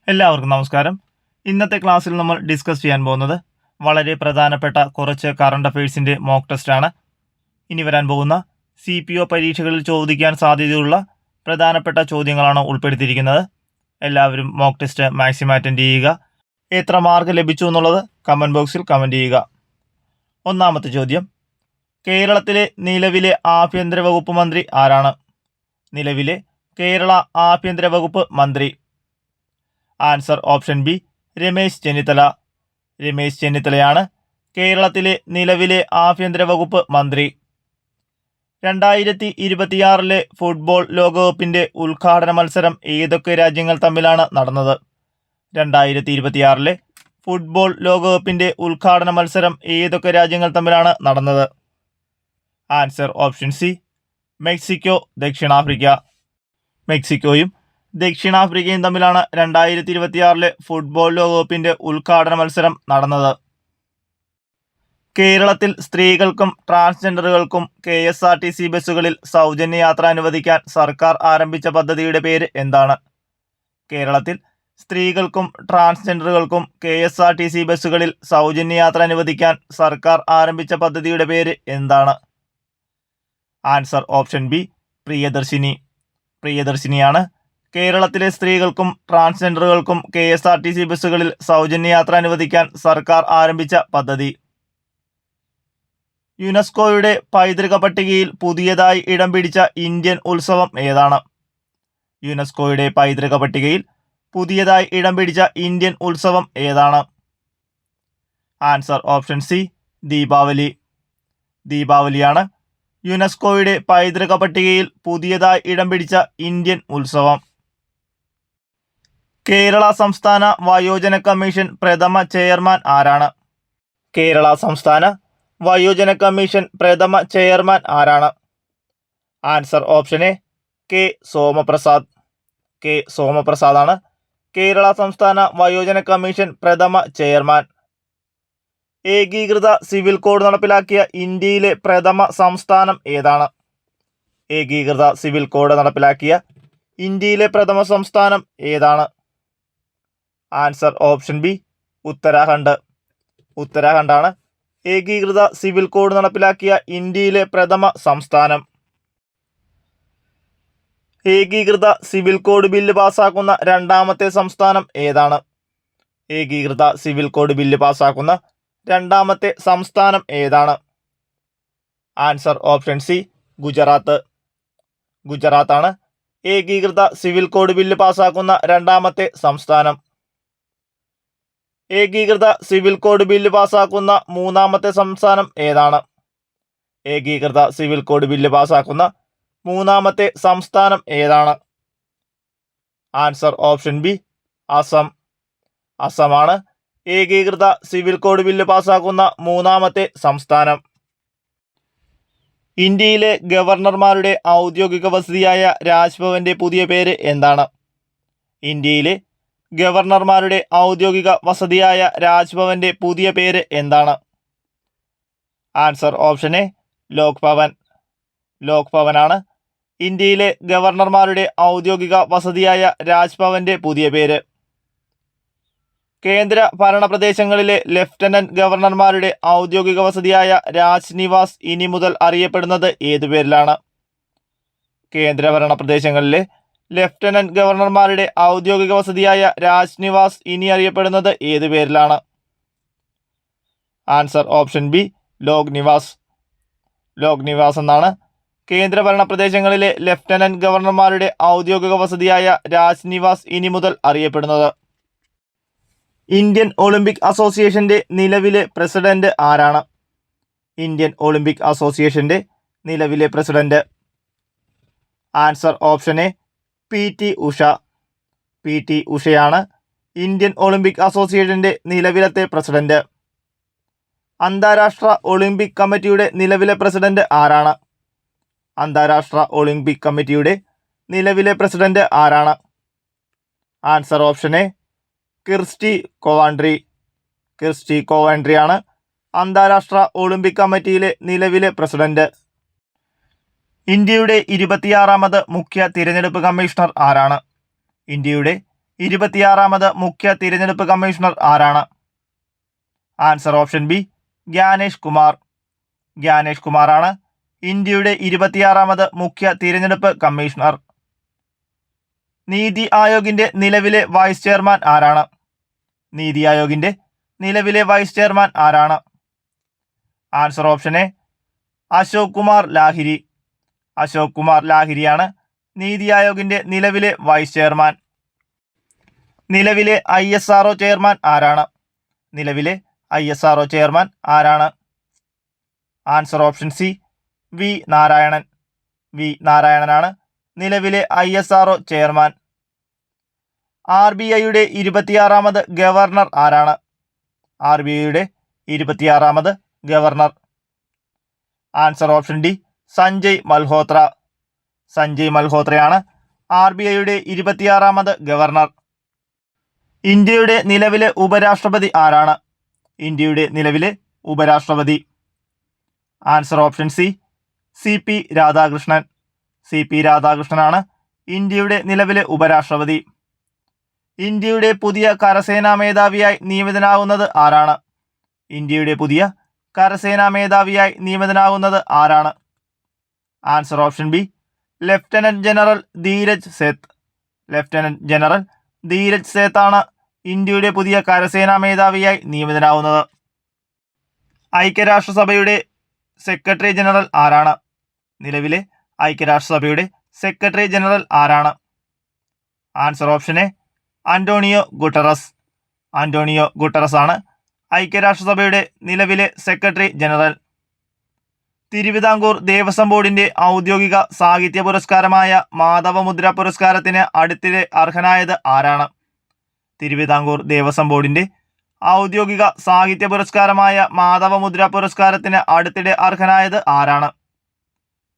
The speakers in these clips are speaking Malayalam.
എല്ലാവർക്കും നമസ്കാരം. ഇന്നത്തെ ക്ലാസ്സിൽ നമ്മൾ ഡിസ്കസ് ചെയ്യാൻ പോകുന്നത് വളരെ പ്രധാനപ്പെട്ട കുറച്ച് കറണ്ട് അഫയേഴ്സിൻ്റെ മോക്ക് ടെസ്റ്റാണ്. ഇനി വരാൻ പോകുന്ന CPO പരീക്ഷകളിൽ ചോദിക്കാൻ സാധ്യതയുള്ള പ്രധാനപ്പെട്ട ചോദ്യങ്ങളാണ് ഉൾപ്പെടുത്തിയിരിക്കുന്നത്. എല്ലാവരും മോക്ക് ടെസ്റ്റ് മാക്സിമം അറ്റൻഡ് ചെയ്യുക. എത്ര മാർക്ക് ലഭിച്ചു എന്നുള്ളത് കമൻറ്റ് ബോക്സിൽ കമൻറ്റ് ചെയ്യുക. ഒന്നാമത്തെ ചോദ്യം, കേരളത്തിലെ നിലവിലെ ആഭ്യന്തര വകുപ്പ് മന്ത്രി ആരാണ്? നിലവിലെ കേരള ആഭ്യന്തര വകുപ്പ് മന്ത്രി. Answer option B, Ramesh Chennithala. Ramesh ചെന്നിത്തലയാണ് കേരളത്തിലെ നിലവിലെ ആഭ്യന്തര വകുപ്പ് മന്ത്രി. 2026 ഫുട്ബോൾ ലോകകപ്പിൻ്റെ ഉദ്ഘാടന മത്സരം ഏതൊക്കെ രാജ്യങ്ങൾ തമ്മിലാണ് നടന്നത്? 2026 ഫുട്ബോൾ ലോകകപ്പിൻ്റെ ഉദ്ഘാടന മത്സരം ഏതൊക്കെ രാജ്യങ്ങൾ തമ്മിലാണ് നടന്നത്? ആൻസർ ഓപ്ഷൻ സി, മെക്സിക്കോ, ദക്ഷിണാഫ്രിക്ക. മെക്സിക്കോയും ദക്ഷിണാഫ്രിക്കയും തമ്മിലാണ് 2026 ഫുട്ബോൾ ലോകകപ്പിൻ്റെ ഉദ്ഘാടന മത്സരം നടന്നത്. കേരളത്തിൽ സ്ത്രീകൾക്കും ട്രാൻസ്ജെൻഡറുകൾക്കും KSRTC ബസ്സുകളിൽ സൗജന്യ യാത്ര അനുവദിക്കാൻ സർക്കാർ ആരംഭിച്ച പദ്ധതിയുടെ പേര് എന്താണ്? കേരളത്തിൽ സ്ത്രീകൾക്കും ട്രാൻസ്ജെൻഡറുകൾക്കും KSRTC ബസ്സുകളിൽ സൗജന്യ യാത്ര അനുവദിക്കാൻ സർക്കാർ ആരംഭിച്ച പദ്ധതിയുടെ പേര് എന്താണ്? Answer option B, Priyadarshini. പ്രിയദർശിനിയാണ് കേരളത്തിലെ സ്ത്രീകൾക്കും ട്രാൻസ്ജെൻഡറുകൾക്കും KSRTC ബസ്സുകളിൽ സൗജന്യ യാത്ര അനുവദിക്കാൻ സർക്കാർ ആരംഭിച്ച പദ്ധതി. യുനെസ്കോയുടെ പൈതൃക പട്ടികയിൽ പുതിയതായി ഇടം പിടിച്ച ഇന്ത്യൻ ഉത്സവം ഏതാണ്? യുനെസ്കോയുടെ പൈതൃക പട്ടികയിൽ പുതിയതായി ഇടം പിടിച്ച ഇന്ത്യൻ ഉത്സവം ഏതാണ്? Answer option C, Deepavali. ദീപാവലിയാണ് യുനെസ്കോയുടെ പൈതൃക പട്ടികയിൽ പുതിയതായി ഇടം പിടിച്ച ഇന്ത്യൻ ഉത്സവം. കേരള സംസ്ഥാന വയോജന കമ്മീഷൻ പ്രഥമ ചെയർമാൻ ആരാണ്? കേരള സംസ്ഥാന വയോജന കമ്മീഷൻ പ്രഥമ ചെയർമാൻ ആരാണ്? Answer option A, K Somaprasad. K സോമപ്രസാദാണ് കേരള സംസ്ഥാന വയോജന കമ്മീഷൻ പ്രഥമ ചെയർമാൻ. ഏകീകൃത സിവിൽ കോഡ് നടപ്പിലാക്കിയ ഇന്ത്യയിലെ പ്രഥമ സംസ്ഥാനം ഏതാണ്? ഏകീകൃത സിവിൽ കോഡ് നടപ്പിലാക്കിയ ഇന്ത്യയിലെ പ്രഥമ സംസ്ഥാനം ഏതാണ്? Answer option B, Uttarakhand. ഉത്തരാഖണ്ഡാണ് ഏകീകൃത സിവിൽ കോഡ് നടപ്പിലാക്കിയ ഇന്ത്യയിലെ പ്രഥമ സംസ്ഥാനം. ഏകീകൃത സിവിൽ കോഡ് ബില്ല് പാസ്സാക്കുന്ന രണ്ടാമത്തെ സംസ്ഥാനം ഏതാണ്? ഏകീകൃത സിവിൽ കോഡ് ബില്ല് പാസ്സാക്കുന്ന രണ്ടാമത്തെ സംസ്ഥാനം ഏതാണ്? Answer option C, Gujarat. ഗുജറാത്താണ് ഏകീകൃത സിവിൽ കോഡ് ബില്ല് പാസ്സാക്കുന്ന രണ്ടാമത്തെ സംസ്ഥാനം. ഏകീകൃത സിവിൽ കോഡ് ബില്ല് പാസ്സാക്കുന്ന മൂന്നാമത്തെ സംസ്ഥാനം ഏതാണ്? ഏകീകൃത സിവിൽ കോഡ് ബില്ല് പാസ്സാക്കുന്ന മൂന്നാമത്തെ സംസ്ഥാനം ഏതാണ്? Answer option B, Assam. അസമാണ് ഏകീകൃത സിവിൽ കോഡ് ബില്ല് പാസ്സാക്കുന്ന മൂന്നാമത്തെ സംസ്ഥാനം. ഇന്ത്യയിലെ ഗവർണർമാരുടെ ഔദ്യോഗിക വസതിയായ രാജ്ഭവന്റെ പുതിയ പേര് എന്താണ്? ഇന്ത്യയിലെ ഗവർണർമാരുടെ ഔദ്യോഗിക വസതിയായ രാജ്ഭവന്റെ പുതിയ പേര് എന്താണ്? ആൻസർ ഓപ്ഷൻ എ, ലോക് ഭവൻ. ലോക് ഭവനാണ് ഇന്ത്യയിലെ ഗവർണർമാരുടെ ഔദ്യോഗിക വസതിയായ രാജ്ഭവന്റെ പുതിയ പേര്. കേന്ദ്ര ഭരണ പ്രദേശങ്ങളിലെ ലഫ്റ്റനന്റ് ഗവർണർമാരുടെ ഔദ്യോഗിക വസതിയായ രാജ്നിവാസ് ഇനി മുതൽ അറിയപ്പെടുന്നത് ഏതു പേരിലാണ്? കേന്ദ്രഭരണ പ്രദേശങ്ങളിലെ ലഫ്റ്റനന്റ് ഗവർണർമാരുടെ ഔദ്യോഗിക വസതിയായ രാജ്നിവാസ് ഇനി അറിയപ്പെടുന്നത് ഏതു പേരിലാണ്? ആൻസർ ഓപ്ഷൻ ബി, ലോക് നിവാസ്. ലോക് നിവാസ് എന്നാണ് കേന്ദ്രഭരണ പ്രദേശങ്ങളിലെ ലഫ്റ്റനന്റ് ഗവർണർമാരുടെ ഔദ്യോഗിക വസതിയായ രാജ്നിവാസ് ഇനി മുതൽ അറിയപ്പെടുന്നത്. ഇന്ത്യൻ ഒളിമ്പിക് അസോസിയേഷന്റെ നിലവിലെ പ്രസിഡന്റ് ആരാണ്? ഇന്ത്യൻ ഒളിമ്പിക് അസോസിയേഷന്റെ നിലവിലെ president. Answer option A, PT Usha. PT ഉഷയാണ് ഇന്ത്യൻ ഒളിമ്പിക് അസോസിയേഷന്റെ നിലവിലത്തെ പ്രസിഡന്റ്. അന്താരാഷ്ട്ര ഒളിമ്പിക് കമ്മിറ്റിയുടെ നിലവിലെ പ്രസിഡന്റ് ആരാണ്? അന്താരാഷ്ട്ര ഒളിമ്പിക് കമ്മിറ്റിയുടെ നിലവിലെ പ്രസിഡന്റ് ആരാണ്? Answer option A, Kirsty Coventry. Kirsty കോവാൻഡ്രിയാണ് അന്താരാഷ്ട്ര ഒളിമ്പിക് കമ്മിറ്റിയിലെ നിലവിലെ പ്രസിഡന്റ്. ഇന്ത്യയുടെ 26ാമത് മുഖ്യ തിരഞ്ഞെടുപ്പ് കമ്മീഷണർ ആരാണ്? ഇന്ത്യയുടെ 26ാമത് മുഖ്യ തിരഞ്ഞെടുപ്പ് കമ്മീഷണർ ആരാണ്? Answer option B Gyanesh Kumar. Gyanesh കുമാറാണ് ഇന്ത്യയുടെ 26ാമത് മുഖ്യ തിരഞ്ഞെടുപ്പ് കമ്മീഷണർ. നീതി ആയോഗിന്റെ നിലവിലെ വൈസ് ചെയർമാൻ ആരാണ്? നീതി ആയോഗിന്റെ നിലവിലെ വൈസ് ചെയർമാൻ ആരാണ്? Answer option A Ashok Kumar Lahiri. Ashok Kumar ലാഹിരിയാണ് നീതി ആയോഗിന്റെ നിലവിലെ വൈസ് ചെയർമാൻ. നിലവിലെ ISRO ചെയർമാൻ ആരാണ്? നിലവിലെ ISRO ചെയർമാൻ ആരാണ്? Answer option C V Narayanan. V നാരായണനാണ് നിലവിലെ ISRO ചെയർമാൻ. RBIയുടെ 26ാമത് ഗവർണർ ആരാണ്? RBIയുടെ 26ാമത് governor. Answer option D Sanjay Malhotra. Sanjay മൽഹോത്രയാണ് RBIയുടെ 26ാമത് ഗവർണർ. ഇന്ത്യയുടെ നിലവിലെ ഉപരാഷ്ട്രപതി ആരാണ്? ഇന്ത്യയുടെ നിലവിലെ ഉപരാഷ്ട്രപതി. Answer option C CP Radhakrishnan. CP രാധാകൃഷ്ണനാണ് ഇന്ത്യയുടെ നിലവിലെ ഉപരാഷ്ട്രപതി. ഇന്ത്യയുടെ പുതിയ കരസേനാ മേധാവിയായി നിയമിതനാകുന്നത് ആരാണ്? ഇന്ത്യയുടെ പുതിയ കരസേനാ മേധാവിയായി നിയമിതനാകുന്നത് ആരാണ്? Answer option B lieutenant general Dheeraj Seth. Lieutenant general Dheeraj സേത്താണ് ഇന്ത്യയുടെ പുതിയ കരസേനാ മേധാവിയായി നിയമിതനാകുന്നത്. ഐക്യരാഷ്ട്രസഭയുടെ സെക്രട്ടറി ജനറൽ ആരാണ്? നിലവിലെ ഐക്യരാഷ്ട്രസഭയുടെ സെക്രട്ടറി ജനറൽ ആരാണ്? Answer option A Antonio Guterres. Antonio Guterres ആണ് ഐക്യരാഷ്ട്രസഭയുടെ നിലവിലെ സെക്രട്ടറി ജനറൽ. തിരുവിതാംകൂർ ദേവസ്വം ബോർഡിന്റെ ഔദ്യോഗിക സാഹിത്യ പുരസ്കാരമായ മാധവമുദ്ര പുരസ്കാരത്തിന് അടുത്തിടെ അർഹനായത് ആരാണ്? തിരുവിതാംകൂർ ദേവസ്വം ബോർഡിന്റെ ഔദ്യോഗിക സാഹിത്യ പുരസ്കാരമായ മാധവമുദ്ര പുരസ്കാരത്തിന് അടുത്തിടെ അർഹനായത് ആരാണ്?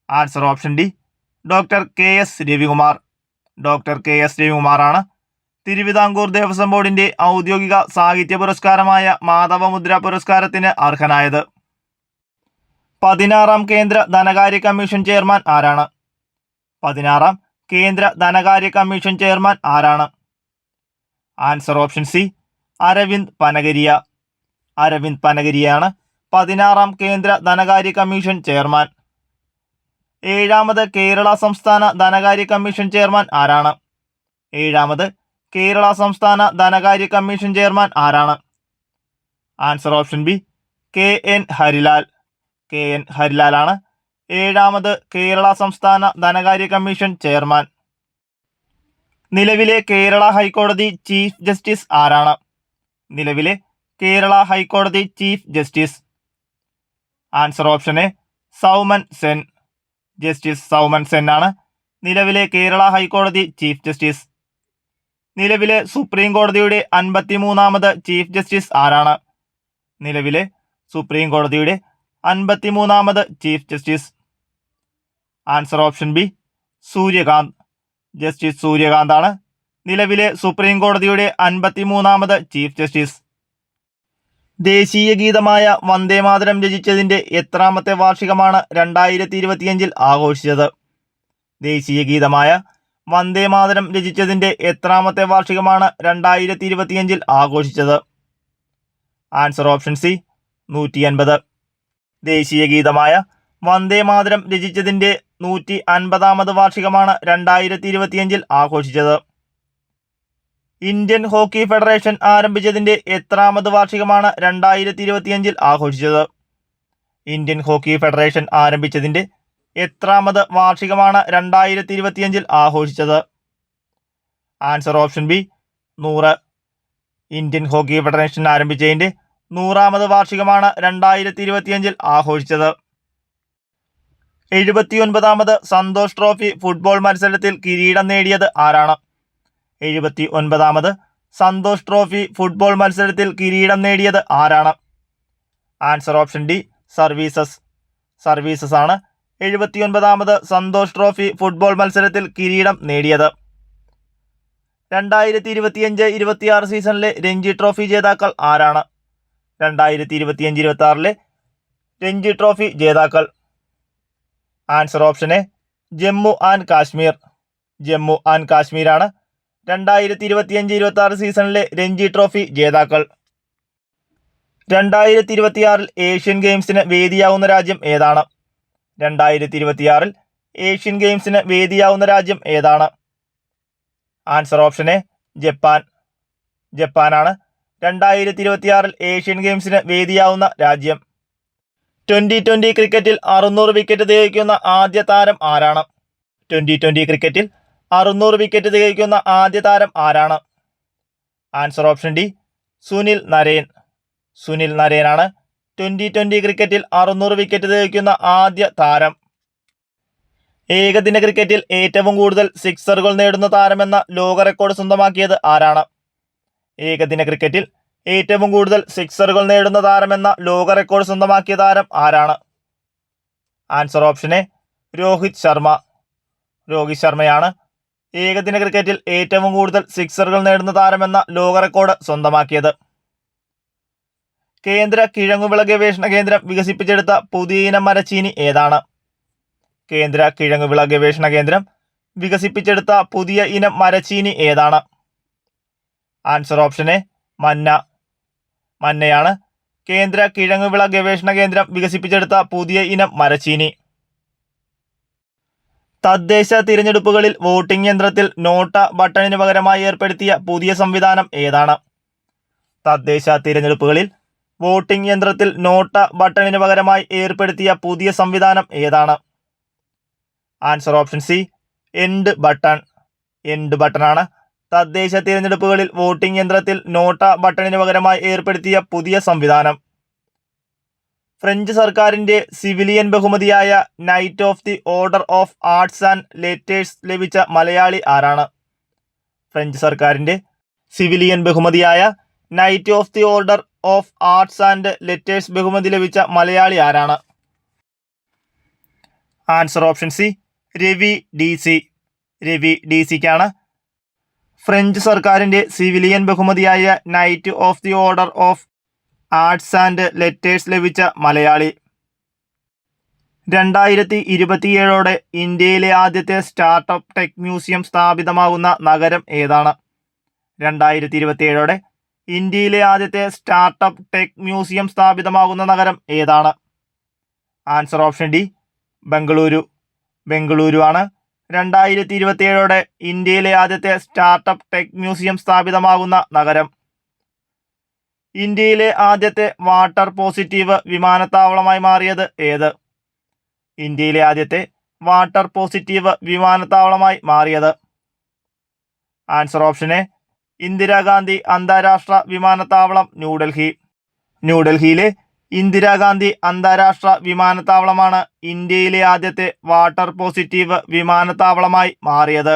Answer option D doctor KS Ravikumar. Doctor KS രവികുമാറാണ് തിരുവിതാംകൂർ ദേവസ്വം ബോർഡിന്റെ ഔദ്യോഗിക സാഹിത്യ പുരസ്കാരമായ മാധവമുദ്ര പുരസ്കാരത്തിന് അർഹനായത്. 16ാം കേന്ദ്ര ധനകാര്യ കമ്മീഷൻ ചെയർമാൻ ആരാണ്? 16ാം കേന്ദ്ര ധനകാര്യ കമ്മീഷൻ ചെയർമാൻ ആരാണ്? Answer option C Arvind Panagariya. Arvind പനഗരിയാണ് 16ാം കേന്ദ്ര ധനകാര്യ കമ്മീഷൻ ചെയർമാൻ. 7ാമത് കേരള സംസ്ഥാന ധനകാര്യ കമ്മീഷൻ ചെയർമാൻ ആരാണ്? 7ാമത് കേരള സംസ്ഥാന ധനകാര്യ കമ്മീഷൻ ചെയർമാൻ ആരാണ്? Answer option B KN Harilal. KN ഹരിലാലാണ് 7ാമത് കേരള സംസ്ഥാന ധനകാര്യ കമ്മീഷൻ ചെയർമാൻ. നിലവിലെ കേരള ഹൈക്കോടതി ചീഫ് ജസ്റ്റിസ് ആരാണ്? നിലവിലെ കേരള ഹൈക്കോടതി chief justice. Answer option A Souman Sen. Justice Souman Sen ആണ് നിലവിലെ കേരള ഹൈക്കോടതി ചീഫ് ജസ്റ്റിസ്. നിലവിലെ സുപ്രീം കോടതിയുടെ 53ാമത് ചീഫ് ജസ്റ്റിസ് ആരാണ്? നിലവിലെ സുപ്രീം കോടതിയുടെ 53ാമത് chief justice. Answer option B Suryakant. Justice Suryakant ആണ് നിലവിലെ സുപ്രീം കോടതിയുടെ 53ാമത് ചീഫ് ജസ്റ്റിസ്. ദേശീയ ഗീതമായ വന്ദേമാതരം രചിച്ചതിൻ്റെ എത്രാമത്തെ വാർഷികമാണ് 2025 ആഘോഷിച്ചത്? ദേശീയ ഗീതമായ വന്ദേമാതരം രചിച്ചതിൻ്റെ എത്രാമത്തെ വാർഷികമാണ് 2025 ആഘോഷിച്ചത്? Answer option C 150. ദേശീയ ഗീതമായ വന്ദേമാതരം രചിച്ചതിൻ്റെ 150ാമത് വാർഷികമാണ് 2025 ആഘോഷിച്ചത്. ഇന്ത്യൻ ഹോക്കി ഫെഡറേഷൻ ആരംഭിച്ചതിൻ്റെ എത്രാമത് വാർഷികമാണ് 2025 ആഘോഷിച്ചത്? ഇന്ത്യൻ ഹോക്കി ഫെഡറേഷൻ ആരംഭിച്ചതിൻ്റെ എത്രാമത് വാർഷികമാണ് 2025 ആഘോഷിച്ചത്? Answer option B 100. Indian hockey federation ആരംഭിച്ചതിൻ്റെ 100ാമത് വാർഷികമാണ് 2025 ആഘോഷിച്ചത്. 79ാമത് സന്തോഷ് ട്രോഫി ഫുട്ബോൾ മത്സരത്തിൽ കിരീടം നേടിയത് ആരാണ്? 79ാമത് സന്തോഷ് ട്രോഫി ഫുട്ബോൾ മത്സരത്തിൽ കിരീടം നേടിയത് ആരാണ്? Answer option D services. Services ആണ് 79ാമത് സന്തോഷ് ട്രോഫി ഫുട്ബോൾ മത്സരത്തിൽ കിരീടം നേടിയത്. 2025-26 സീസണിലെ രഞ്ജി ട്രോഫി ജേതാക്കൾ ആരാണ്? 2025-26 രഞ്ജി ട്രോഫി ജേതാക്കൾ. Answer option A Jammu and Kashmir. Jammu and കാശ്മീരാണ് 2025-26 സീസണിലെ രഞ്ജി ട്രോഫി ജേതാക്കൾ. 2026 ഏഷ്യൻ ഗെയിംസിന് വേദിയാവുന്ന രാജ്യം ഏതാണ്? 2026 ഏഷ്യൻ ഗെയിംസിന് വേദിയാവുന്ന രാജ്യം ഏതാണ്? Answer option A Japan. ജപ്പാനാണ് 2026 ഏഷ്യൻ ഗെയിംസിന് വേദിയാവുന്ന രാജ്യം. 2020 ക്രിക്കറ്റിൽ 600 വിക്കറ്റ് തികയ്ക്കുന്ന ആദ്യ താരം ആരാണ്? 2020 ക്രിക്കറ്റിൽ 600 വിക്കറ്റ് തികയ്ക്കുന്ന ആദ്യ താരം ആരാണ്? Answer option D Sunil Narine. Sunil നരേനാണ് 2020 ക്രിക്കറ്റിൽ 600 വിക്കറ്റ് തികയ്ക്കുന്ന ആദ്യ താരം. ഏകദിന ക്രിക്കറ്റിൽ ഏറ്റവും കൂടുതൽ സിക്സറുകൾ നേടുന്ന താരമെന്ന ലോക റെക്കോർഡ് സ്വന്തമാക്കിയത് ആരാണ്? ഏകദിന ക്രിക്കറ്റിൽ ഏറ്റവും കൂടുതൽ സിക്സറുകൾ നേടുന്ന താരമെന്ന ലോക റെക്കോർഡ് സ്വന്തമാക്കിയ താരം ആരാണ്? Answer option A Rohit Sharma. Rohit ശർമ്മയാണ് ഏകദിന ക്രിക്കറ്റിൽ ഏറ്റവും കൂടുതൽ സിക്സറുകൾ നേടുന്ന താരമെന്ന ലോക റെക്കോർഡ് സ്വന്തമാക്കിയത്. കേന്ദ്ര കിഴങ്ങുവിള ഗവേഷണ കേന്ദ്രം വികസിപ്പിച്ചെടുത്ത പുതിയ ഇനം മരച്ചീനി ഏതാണ്? കേന്ദ്ര കിഴങ്ങുവിള ഗവേഷണ കേന്ദ്രം വികസിപ്പിച്ചെടുത്ത പുതിയ ഇനം മരച്ചീനി ഏതാണ്? ആൻസർ ഓപ്ഷൻ എ മന്ന. മന്നയാണ് കേന്ദ്ര കിഴങ്ങുവിള ഗവേഷണ കേന്ദ്രം വികസിപ്പിച്ചെടുത്ത പുതിയ ഇനം മരച്ചീനി. തദ്ദേശ തിരഞ്ഞെടുപ്പുകളിൽ വോട്ടിംഗ് യന്ത്രത്തിൽ നോട്ട ബട്ടണിന് പകരമായി ഏർപ്പെടുത്തിയ പുതിയ സംവിധാനം ഏതാണ്? തദ്ദേശ തിരഞ്ഞെടുപ്പുകളിൽ വോട്ടിംഗ് യന്ത്രത്തിൽ നോട്ട ബട്ടണിന് പകരമായി ഏർപ്പെടുത്തിയ പുതിയ സംവിധാനം ഏതാണ്? Answer option C end button. End ബട്ടണാണ് തദ്ദേശ തിരഞ്ഞെടുപ്പുകളിൽ വോട്ടിംഗ് യന്ത്രത്തിൽ നോട്ട ബട്ടണിന് പകരമായി ഏർപ്പെടുത്തിയ പുതിയ സംവിധാനം. ഫ്രഞ്ച് സർക്കാരിന്റെ സിവിലിയൻ ബഹുമതിയായ knight of the order of arts and letters ലഭിച്ച മലയാളി ആരാണ്? ഫ്രഞ്ച് സർക്കാരിന്റെ സിവിലിയൻ ബഹുമതിയായ knight of the order of arts and letters ബഹുമതി ലഭിച്ച മലയാളി ആരാണ്? Answer option C Ravi D C. Ravi D സിക്കാണ് ഫ്രഞ്ച് സർക്കാരിന്റെ സിവിലിയൻ ബഹുമതിയായ knight of the order of arts and letters ലഭിച്ച മലയാളി. 2027 ഇന്ത്യയിലെ ആദ്യത്തെ സ്റ്റാർട്ടപ്പ് ടെക് മ്യൂസിയം സ്ഥാപിതമാകുന്ന നഗരം ഏതാണ്? 2027 ഇന്ത്യയിലെ ആദ്യത്തെ സ്റ്റാർട്ടപ്പ് ടെക് മ്യൂസിയം സ്ഥാപിതമാകുന്ന നഗരം ഏതാണ്? Answer option D Bengaluru. Bengaluru ആണ് 2027 ഇന്ത്യയിലെ ആദ്യത്തെ സ്റ്റാർട്ടപ്പ് ടെക് മ്യൂസിയം സ്ഥാപിതമാകുന്ന നഗരം. ഇന്ത്യയിലെ ആദ്യത്തെ വാട്ടർ പോസിറ്റീവ് വിമാനത്താവളമായി മാറിയത് ഏത്? ഇന്ത്യയിലെ ആദ്യത്തെ വാട്ടർ പോസിറ്റീവ് വിമാനത്താവളമായി മാറിയത്? ആൻസർ ഓപ്ഷൻ എ ഇന്ദിരാഗാന്ധി അന്താരാഷ്ട്ര വിമാനത്താവളം, ന്യൂഡൽഹി. ന്യൂഡൽഹിയിലെ ഇന്ദിരാഗാന്ധി അന്താരാഷ്ട്ര വിമാനത്താവളമാണ് ഇന്ത്യയിലെ ആദ്യത്തെ വാട്ടർ പോസിറ്റീവ് വിമാനത്താവളമായി മാറിയത്.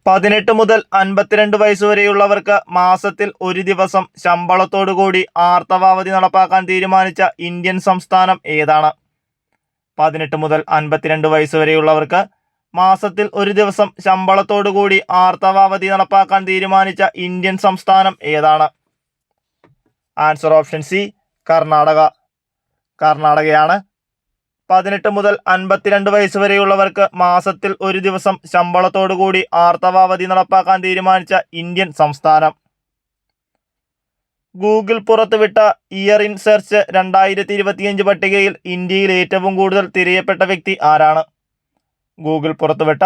18 മുതൽ 52 വയസ്സുവരെയുള്ളവർക്ക് മാസത്തിൽ ഒരു ദിവസം ശമ്പളത്തോടുകൂടി ആർത്തവാവധി നടപ്പാക്കാൻ തീരുമാനിച്ച ഇന്ത്യൻ സംസ്ഥാനം ഏതാണ്? 18 മുതൽ 52 വയസ്സുവരെയുള്ളവർക്ക് മാസത്തിൽ ഒരു ദിവസം ശമ്പളത്തോടുകൂടി ആർത്തവാവധി നടപ്പാക്കാൻ തീരുമാനിച്ച ഇന്ത്യൻ സംസ്ഥാനം ഏതാണ്? Answer option C Karnataka. കർണാടകയാണ് 18 മുതൽ 52 വയസ്സുവരെയുള്ളവർക്ക് മാസത്തിൽ ഒരു ദിവസം ശമ്പളത്തോടുകൂടി ആർത്തവാവധി നടപ്പാക്കാൻ തീരുമാനിച്ച ഇന്ത്യൻ സംസ്ഥാനം. ഗൂഗിൾ പുറത്തുവിട്ട ഇയർ ഇൻ സെർച്ച് 2025 പട്ടികയിൽ ഇന്ത്യയിൽ ഏറ്റവും കൂടുതൽ തിരയപ്പെട്ട വ്യക്തി ആരാണ്? ഗൂഗിൾ പുറത്തുവിട്ട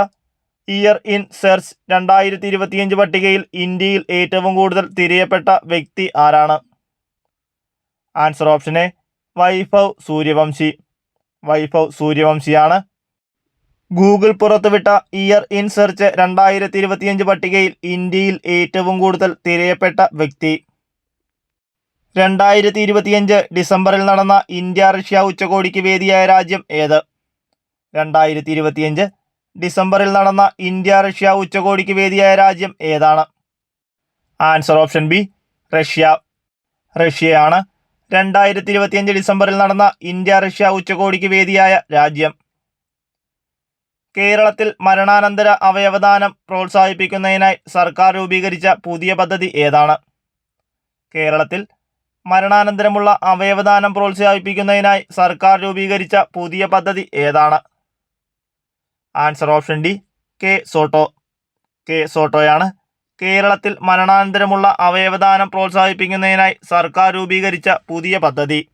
ഇയർ ഇൻ സെർച്ച് 2025 പട്ടികയിൽ ഇന്ത്യയിൽ ഏറ്റവും കൂടുതൽ തിരയപ്പെട്ട വ്യക്തി ആരാണ്? Answer option A Vaibhav Suryavanshi. Vaibhav സൂര്യവംശിയാണ് ഗൂഗിൾ പുറത്തുവിട്ട ഇയർ ഇൻ സെർച്ച് 2025 പട്ടികയിൽ ഇന്ത്യയിൽ ഏറ്റവും കൂടുതൽ തിരയപ്പെട്ട വ്യക്തി. 2025 ഡിസംബറിൽ നടന്ന ഇന്ത്യ റഷ്യ ഉച്ചകോടിക്ക് വേദിയായ രാജ്യം ഏത്? 2025 ഡിസംബറിൽ നടന്ന ഇന്ത്യ റഷ്യ ഉച്ചകോടിക്ക് വേദിയായ രാജ്യം ഏതാണ്? Answer option B Russia. റഷ്യയാണ് 2025 ഡിസംബറിൽ നടന്ന ഇന്ത്യ റഷ്യ ഉച്ചകോടിക്ക് വേദിയായ രാജ്യം. കേരളത്തിൽ മരണാനന്തര അവയവദാനം പ്രോത്സാഹിപ്പിക്കുന്നതിനായി സർക്കാർ രൂപീകരിച്ച പുതിയ പദ്ധതി ഏതാണ്? കേരളത്തിൽ മരണാനന്തരമുള്ള അവയവദാനം പ്രോത്സാഹിപ്പിക്കുന്നതിനായി സർക്കാർ രൂപീകരിച്ച പുതിയ പദ്ധതി ഏതാണ്? Answer option D K SOTTO. K സോട്ടോയാണ്. കേരളത്തിൽ മരണാനന്തരമുള്ള അവയവദാനം പ്രോത്സാഹിപ്പിക്കുന്നതിനായി സർക്കാർ രൂപീകരിച്ച പുതിയ പദ്ധതി.